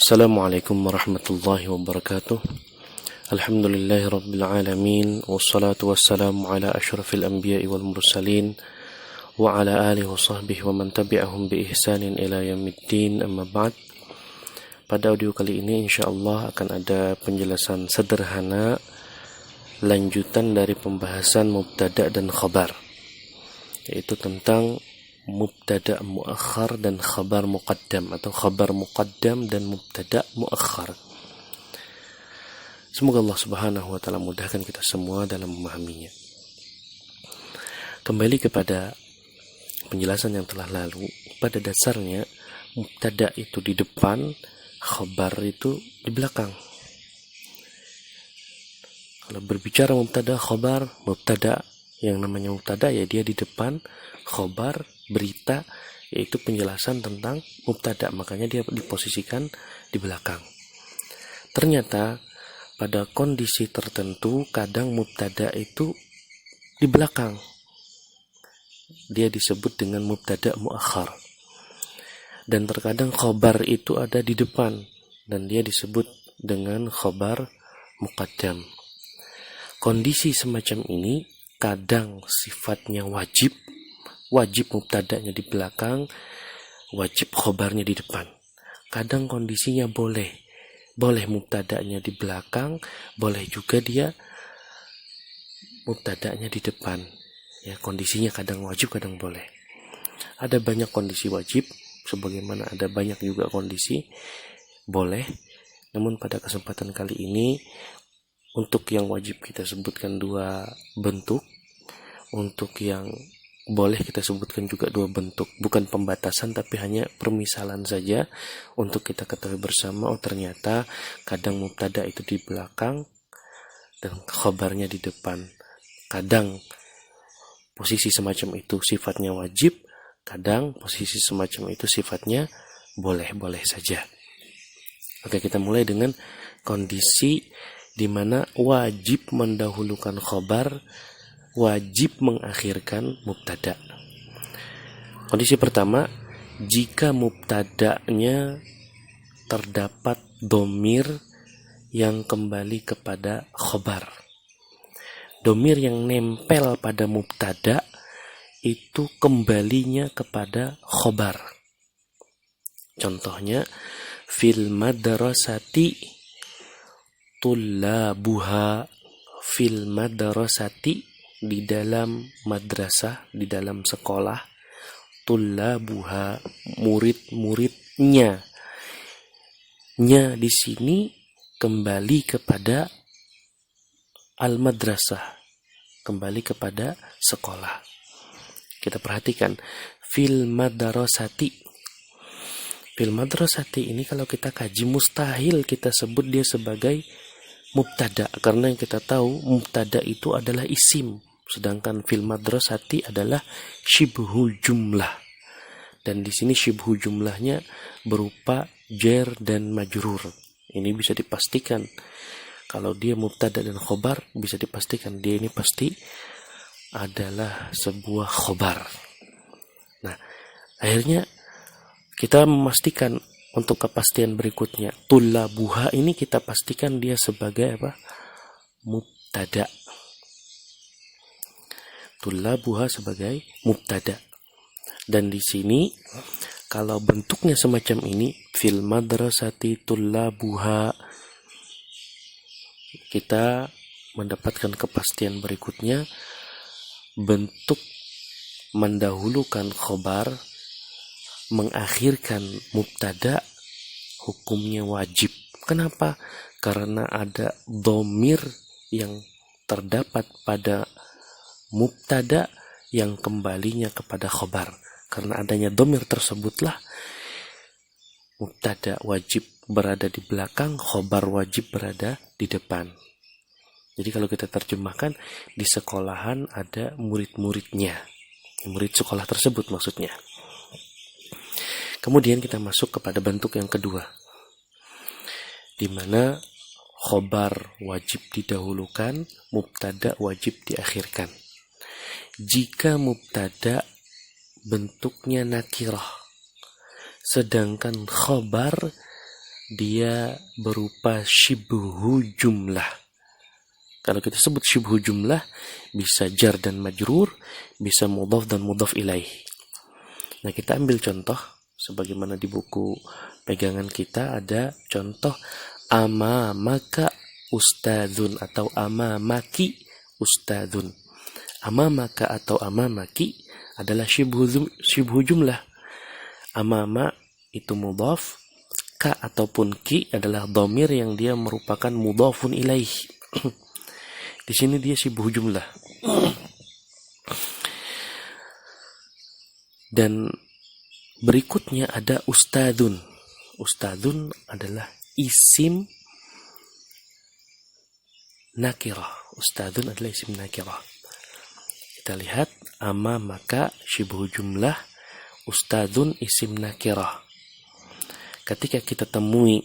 Assalamualaikum warahmatullahi wabarakatuh. Alhamdulillahi rabbil alamin. Wassalatu wassalamu ala asyrafil anbiya'i wal mursalin wa ala alihi wa sahbihi wa man tabi'ahum bi ihsanin ila yaumiddin, amma ba'd. Pada audio kali ini insyaallah akan ada penjelasan sederhana lanjutan dari pembahasan mubtada dan khabar, yaitu tentang mubtada muakhar dan khabar muqaddam, atau khabar muqaddam dan mubtada muakhar. Semoga Allah Subhanahu wa taala mudahkan kita semua dalam memahaminya. Kembali kepada penjelasan yang telah lalu, pada dasarnya mubtada itu di depan, khabar itu di belakang. Kalau berbicara mubtada khabar, mubtada yang namanya mubtada ya dia di depan, khabar berita yaitu penjelasan tentang mubtada, makanya dia diposisikan di belakang. Ternyata pada kondisi tertentu kadang mubtada itu di belakang, dia disebut dengan mubtada muakhar, dan terkadang khabar itu ada di depan dan dia disebut dengan khabar muqaddam. Kondisi semacam ini kadang sifatnya wajib mubtadanya di belakang, wajib khabarnya di depan. Kadang kondisinya boleh mubtadanya di belakang, boleh juga dia mubtadanya di depan. Ya, kondisinya kadang wajib, kadang boleh. Ada banyak kondisi wajib, sebagaimana ada banyak juga kondisi boleh. Namun pada kesempatan kali ini, untuk yang wajib kita sebutkan dua bentuk, untuk yang boleh kita sebutkan juga dua bentuk, bukan pembatasan tapi hanya permisalan saja untuk kita ketahui bersama. Oh, ternyata kadang mubtada itu di belakang dan khabarnya di depan. Kadang posisi semacam itu sifatnya wajib, kadang posisi semacam itu sifatnya boleh saja. Oke, kita mulai dengan kondisi di mana wajib mendahulukan khabar, wajib mengakhirkan mubtada. Kondisi pertama, jika mubtadanya terdapat dhamir yang kembali kepada khabar. Dhamir yang nempel pada mubtada itu kembalinya kepada khabar. Contohnya, fil madrasati tullabuha, fil madrasati di dalam madrasah, di dalam sekolah, tullabuha murid-muridnya. Nya di sini kembali kepada al-madrasah, kembali kepada sekolah. Kita perhatikan fil madrasati. Fil madrasati ini kalau kita kaji mustahil kita sebut dia sebagai mubtada, karena yang kita tahu mubtada itu adalah isim, sedangkan fil madrasati adalah syibhul jumlah. Dan di sini syibhul jumlahnya berupa jar dan majrur. Ini bisa dipastikan kalau dia mubtada dan khobar, bisa dipastikan dia ini pasti adalah sebuah khobar. Nah, akhirnya kita memastikan untuk kepastian berikutnya, tullabuha ini kita pastikan dia sebagai apa? Mubtada. Tullabuha sebagai mubtada. Dan di sini kalau bentuknya semacam ini, fil madrasati tullabuha, kita mendapatkan kepastian berikutnya, bentuk mendahulukan khobar, mengakhirkan mubtada, hukumnya wajib. Kenapa? Karena ada dhamir yang terdapat pada mubtada yang kembalinya kepada khabar. Karena adanya dhamir tersebutlah mubtada wajib berada di belakang, khabar wajib berada di depan. Jadi kalau kita terjemahkan, di sekolahan ada murid-muridnya, murid sekolah tersebut maksudnya. Kemudian kita masuk kepada bentuk yang kedua, di mana khobar wajib didahulukan, mubtada wajib diakhirkan. Jika mubtada bentuknya nakirah, sedangkan khobar dia berupa syibhu jumlah. Kalau kita sebut syibhu jumlah, bisa jar dan majrur, bisa mudhaf dan mudhaf ilaih. Nah, kita ambil contoh sebagaimana di buku pegangan kita ada contoh amamaka ustadzun atau amamaki ustadzun. Amamaka atau amamaki adalah syibhu jumlah. Amama itu mudhaf, ka ataupun ki adalah dhamir yang dia merupakan mudhafun ilaih. Di sini dia syibhu jumlah. Dan berikutnya ada ustadzun. Ustadzun adalah isim nakirah. Ustadzun adalah isim nakirah. Kita lihat amamaka syibhu jumlah, ustadzun isim nakirah. Ketika kita temui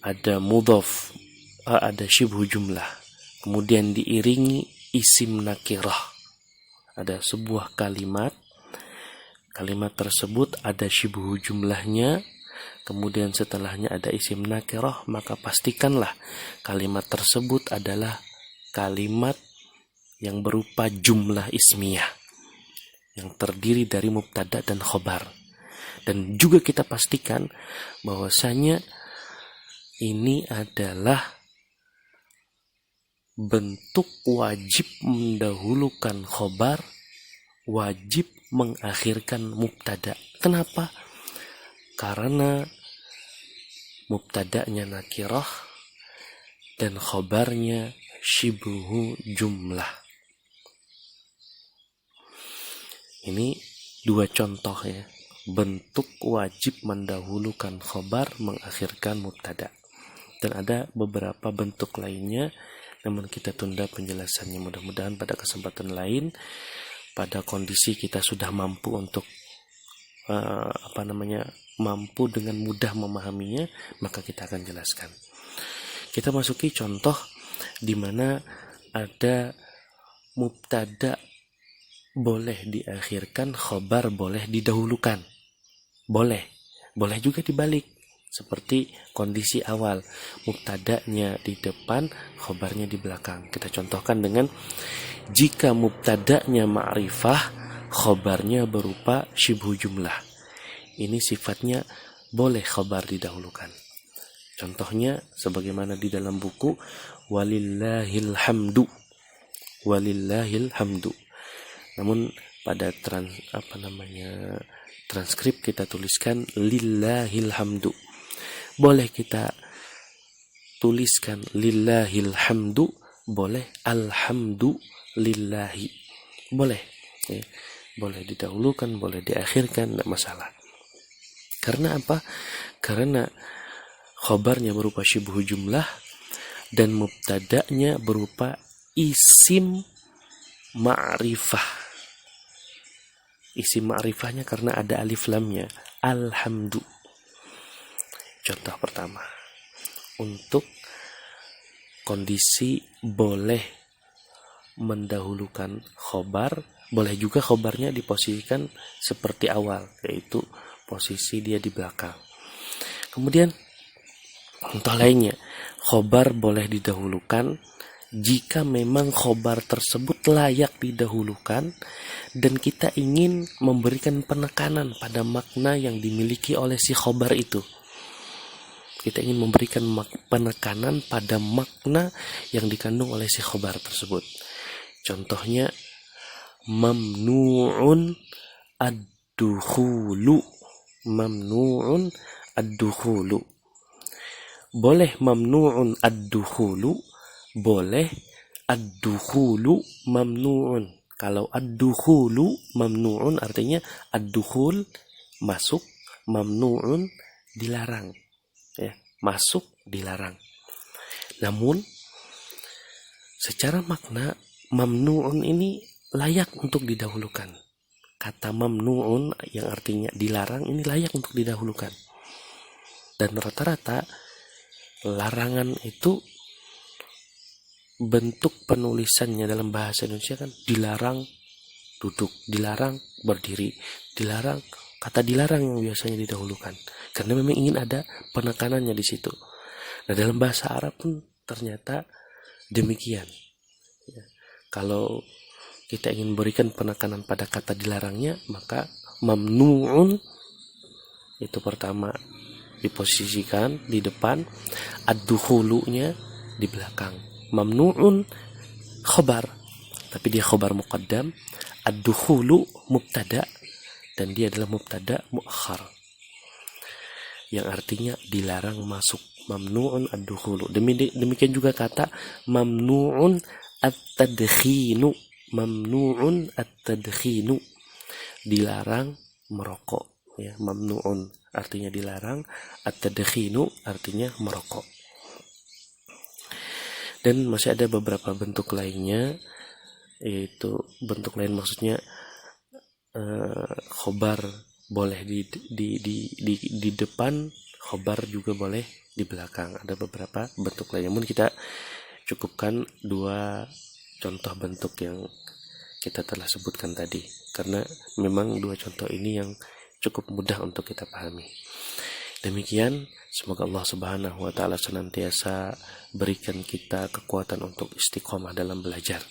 ada mudhaf, ada syibhu jumlah, kemudian diiringi isim nakirah, ada sebuah kalimat tersebut ada syibhu jumlahnya, kemudian setelahnya ada isim nakirah, maka pastikanlah kalimat tersebut adalah kalimat yang berupa jumlah ismiyah yang terdiri dari mubtada dan khobar. Dan juga kita pastikan bahwasanya ini adalah bentuk wajib mendahulukan khobar, wajib mengakhirkan mubtada. Kenapa? Karena mubtadanya nakirah dan khobarnya syibhu jumlah. Ini dua contoh ya, bentuk wajib mendahulukan khobar, mengakhirkan mubtada. Dan ada beberapa bentuk lainnya, namun kita tunda penjelasannya. Mudah-mudahan pada kesempatan lain, pada kondisi kita sudah mampu untuk mampu dengan mudah memahaminya, maka kita akan jelaskan. Kita masuki contoh di mana ada mubtada boleh diakhirkan, khobar boleh didahulukan. Boleh juga dibalik. Seperti kondisi awal, mubtadanya di depan, khobarnya di belakang. Kita contohkan dengan jika mubtadanya ma'rifah, khobarnya berupa syibhu jumlah. Ini sifatnya boleh khobar didahulukan. Contohnya sebagaimana di dalam buku walillahil hamdu. Namun pada transkrip kita tuliskan lillahil hamdu. Boleh kita tuliskan lillahil hamdu, boleh alhamdu lillahi. Boleh. Ya. Boleh didahulukan, boleh diakhirkan, tidak masalah. Karena apa? Karena khobarnya berupa syibhu jumlah dan mubtada'nya berupa isim ma'rifah. Isim ma'rifahnya karena ada alif lamnya, alhamdu. Contoh pertama, untuk kondisi boleh mendahulukan khobar, boleh juga khobarnya diposisikan seperti awal, yaitu posisi dia di belakang. Kemudian contoh lainnya, khobar boleh didahulukan jika memang khobar tersebut layak didahulukan dan kita ingin memberikan penekanan pada makna yang dimiliki oleh si khobar itu. Kita ingin memberikan penekanan pada makna yang dikandung oleh si khobar tersebut. Contohnya mamnu'un ad-dukhulu. Mamnu'un ad-dukhulu. Boleh mamnu'un ad-dukhulu, boleh ad-dukhulu mamnu'un. Kalau ad-dukhulu mamnu'un artinya ad-dukhul masuk, mamnu'un dilarang. Ya, masuk dilarang. Namun secara makna mamnu'un ini layak untuk didahulukan. Kata mamnu'un yang artinya dilarang ini layak untuk didahulukan. Dan rata-rata larangan itu bentuk penulisannya dalam bahasa Indonesia kan dilarang duduk, dilarang berdiri, dilarang kata dilarang yang biasanya didahulukan, karena memang ingin ada penekanannya di situ. Nah, dalam bahasa Arab pun ternyata demikian. Ya. Kalau kita ingin berikan penekanan pada kata dilarangnya, maka mamnu'un itu pertama diposisikan di depan, ad-dukhulunya di belakang. Mamnu'un khabar, tapi dia khabar muqaddam, ad-dukhulu mubtada, dan dia adalah mubtada muakhar, yang artinya dilarang masuk. Mamnu'un ad-dukhulu. Demikian juga kata mamnu'un at-tadkhinu. Mamnu'un at-tadkhinu, dilarang merokok. Ya, mamnu'un artinya dilarang, at-tadkhinu artinya merokok. Dan masih ada beberapa bentuk lainnya, yaitu bentuk lain maksudnya khobar boleh di depan, khobar juga boleh di belakang. Ada beberapa bentuk lainnya. Namun kita cukupkan 2 contoh bentuk yang kita telah sebutkan tadi, karena memang 2 contoh ini yang cukup mudah untuk kita pahami. Demikian, semoga Allah Subhanahu wa taala senantiasa berikan kita kekuatan untuk istiqomah dalam belajar.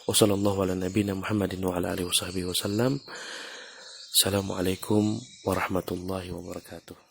Wassallallahu ala nabiyina Muhammadin wa ala alihi wasallam. Assalamualaikum warahmatullahi wabarakatuh.